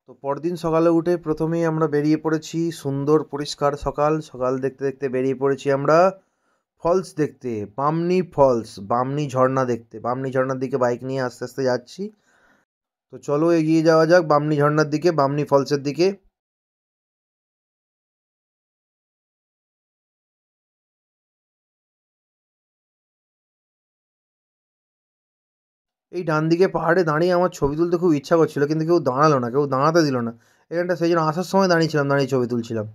তো পরদিন সকালে উঠে প্রথমেই আমরা বেরিয়ে পড়েছি সুন্দর পরিষ্কার সকাল সকাল দেখতে দেখতে বেরিয়ে পড়েছি আমরা ফলস দেখতে, বামনি ফলস, বামনি ঝর্ণা দেখতে। বামনি ঝর্ণার দিকে বাইক নিয়ে আস্তে আস্তে যাচ্ছি। তো চলো এগিয়ে যাওয়া যাক বামনি ঝর্ণার দিকে, বামনি ফলসের দিকে। এই ডান দিকে পাহাড়ে দাঁড়িয়ে আমার ছবি তুলতে খুব ইচ্ছা করছিল, কিন্তু কেউ দাঁড়ালো না, কেউ দাঁড়াতে দিল না এখানটা। সেই জন্য আসার সময় দাঁড়িয়েছিলাম, দাঁড়িয়ে ছবি তুলছিলাম।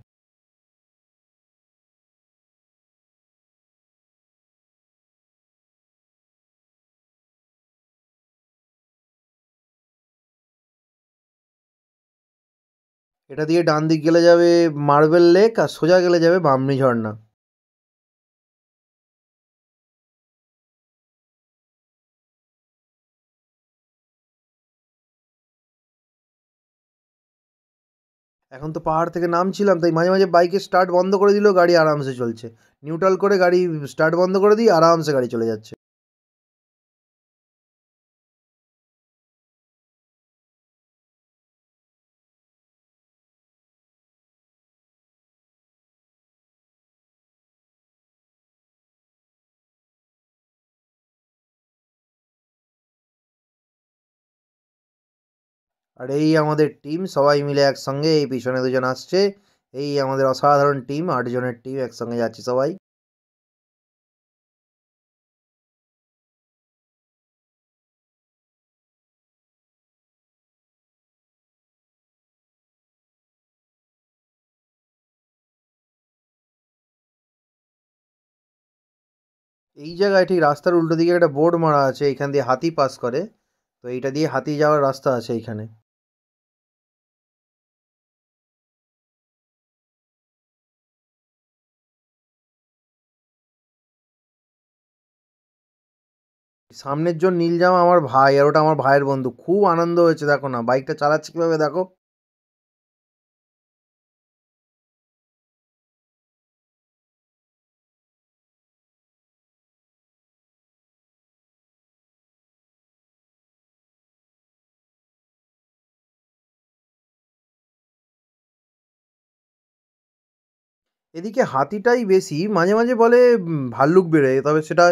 এটা দিয়ে ডান দিক গেলে যাবে মার্বেল লেক, আর সোজা গেলে যাবে বামনি ঝর্ণা। এখন তো পাহাড় থেকে নামছিলাম, তাই মাঝে মাঝে বাইকের স্টার্ট বন্ধ করে দিলেও গাড়ি আরামসে চলছে। নিউট্রাল করে গাড়ি স্টার্ট বন্ধ করে দিই, আরামসে গাড়ি চলে যাচ্ছে। আর এই আমাদের টিম সবাই মিলে একসঙ্গে, এই পিছনে দুজন আসছে। এই আমাদের অসাধারণ টিম, 8 জনের টিম, একসঙ্গে যাচ্ছি সবাই। এই জায়গায় ঠিক রাস্তার উল্টো দিকে একটা বোর্ড মারা আছে, এখান দিয়ে হাতি পাস করে। তো এইটা দিয়ে হাতি যাওয়ার রাস্তা আছে এইখানে। সামনের জন নীল জামা আমার ভাই, আর ওটা আমার ভাইয়ের বন্ধু। খুব আনন্দ হয়েছে, দেখো না বাইকটা চালাচ্ছে কিভাবে, দেখো। এদিকে হাতিটাই বেশি, মাঝে মাঝে বলে ভাল্লুক বেরোয়, তবে সেটা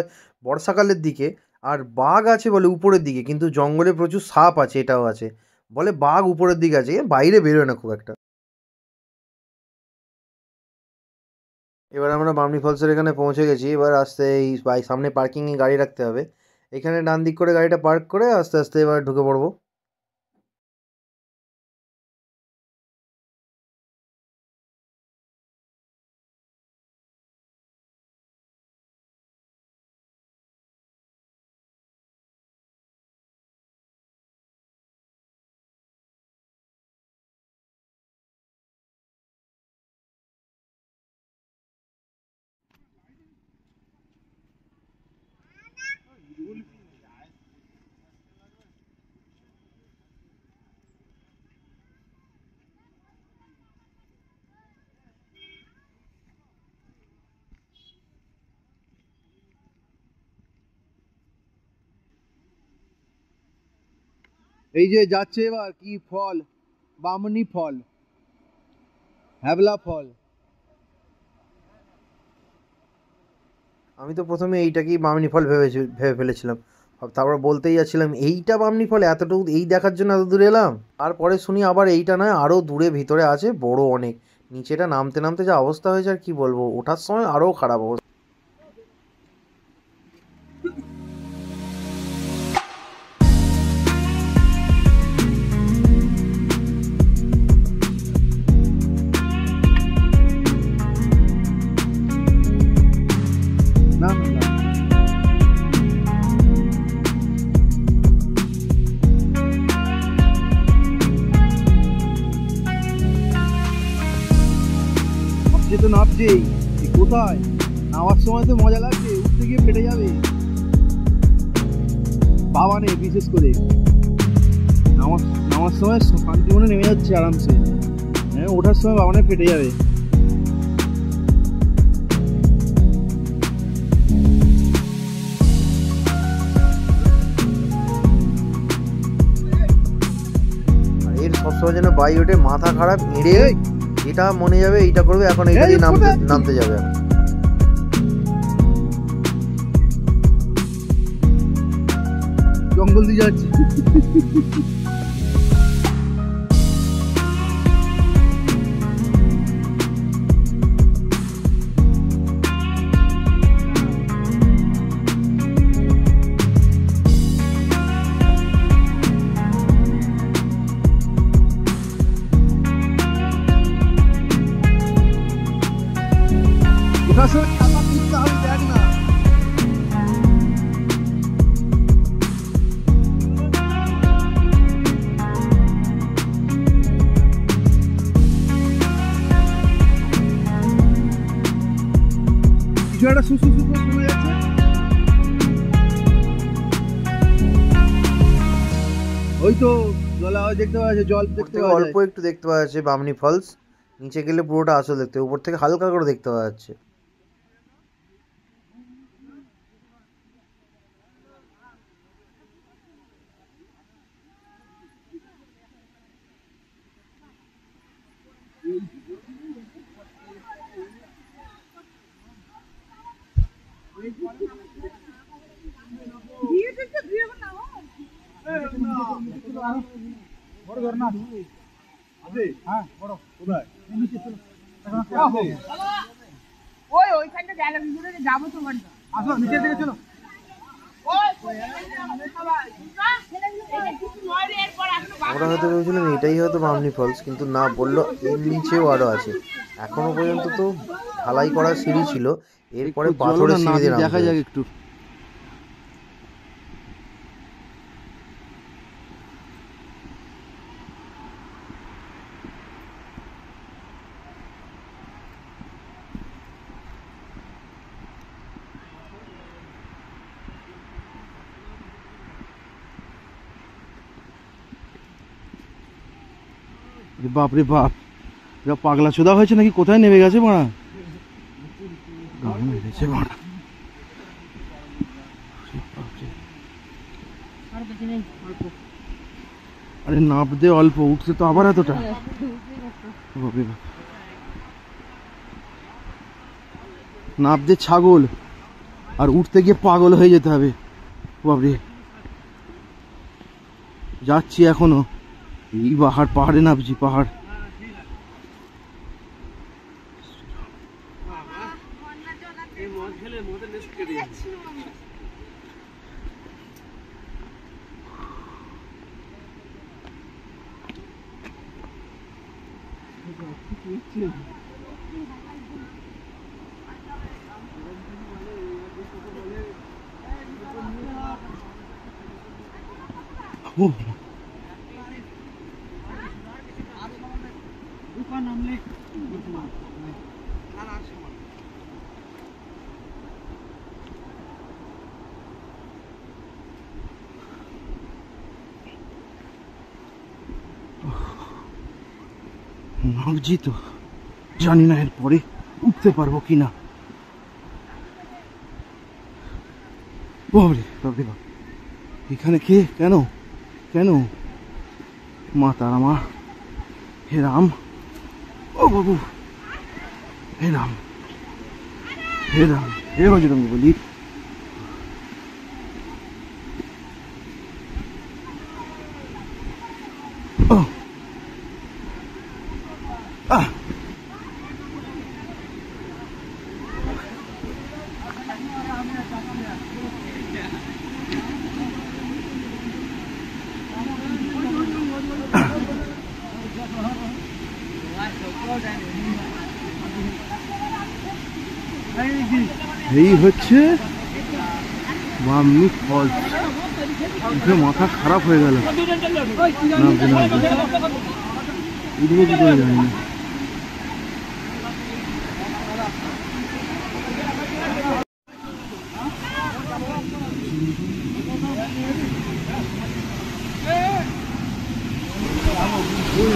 বর্ষাকালের দিকে। আর বাঘ আছে বলে উপরের দিকে, কিন্তু জঙ্গলে প্রচুর সাপ আছে, এটাও আছে। বলে বাঘ উপরের দিকে আছে, বাইরে বেরোয় না খুব একটা। এবার আমরা বামনি ফলসের এখানে পৌঁছে গেছি। এবার আস্তে এই সামনে পার্কিংয়ে গাড়ি রাখতে হবে। এখানে ডান দিক করে গাড়িটা পার্ক করে আস্তে আস্তে এবার ঢুকে পড়বো। এই যে যাচ্ছে এবার কি ফল, বামনি ফল, হ্যাবলা ফল। আমি তো প্রথমে এইটাকেই বামনি ফল ভেবে ফেলেছিলাম। তারপর বলতেই যাচ্ছিলাম এইটা বামনি ফল, এতটুকু এই দেখার জন্য এত দূরে এলাম। তারপরে শুনি আবার এইটা নয়, আরও দূরে ভিতরে আছে বড় অনেক। নিচেটা নামতে নামতে যা অবস্থা হয়েছে আর কি বলবো, ওঠার সময় আরও খারাপ অবস্থা। না না না, নামছে তো নামছেই। কোথায় নামার সময় তো মজা লাগছে, উঠতে গিয়ে ফেটে যাবে। বাবানে বিশেষ করে নামার নামার সময় শান্তি মনে নেমে যাচ্ছে আরামসে। হ্যাঁ, ওঠার সময় বাবানে ফেটে যাবে। সবসময় যেন বাই ওঠে, মাথা খারাপ, এড়ে এটা মনে যাবে, এইটা করবে, এখন এইটা দিয়ে নামতে যাবে। জঙ্গল দিয়ে যাচ্ছে। ওই তো জল দেখতে পাওয়া যাচ্ছে, জল দেখতে পাওয়া যায়, অল্প একটু দেখতে পাওয়া যাচ্ছে বামনি ফলস। নিচে গেলে পুরোটা আসল দেখতে, উপর থেকে হালকা করে দেখতে পাওয়া যাচ্ছে। আমরা হয়তো ভেবেছিলাম এটাই হয়তো বামনি ফলস, কিন্তু না, বললো এর নিচেও আরো আছে। এখনো পর্যন্ত তো ঢালাই করা সিঁড়ি ছিল, এরপরে পাথরের সিঁড়ি দিয়ে দেখা যাক একটু। বাপরে বাপ, যা পাগলা চোদা হয়েছে নাকি, কোথায় নেমে গেছে মারা, আরে নামতে অল্প, উঠছে তো আবার এতটা। নামতে ছাগল আর উঠতে গিয়ে পাগল হয়ে যেতে হবে। বাপরে, যাচ্ছি এখনো, এই পাহাড়ে নামছি, পাহাড়। নামছি তো, জানি না এরপরে উঠতে পারবো কিনা। এখানে কে, কেন কেন? মা তারা, মা, হে রাম, ও বাবু, হে রাম, হে রাম, হে বজরঙ্গ বলি। এই হচ্ছে বামনি ফলস। মাথা খারাপ হয়ে গেল, উঠবো কি করে জানি না। ওই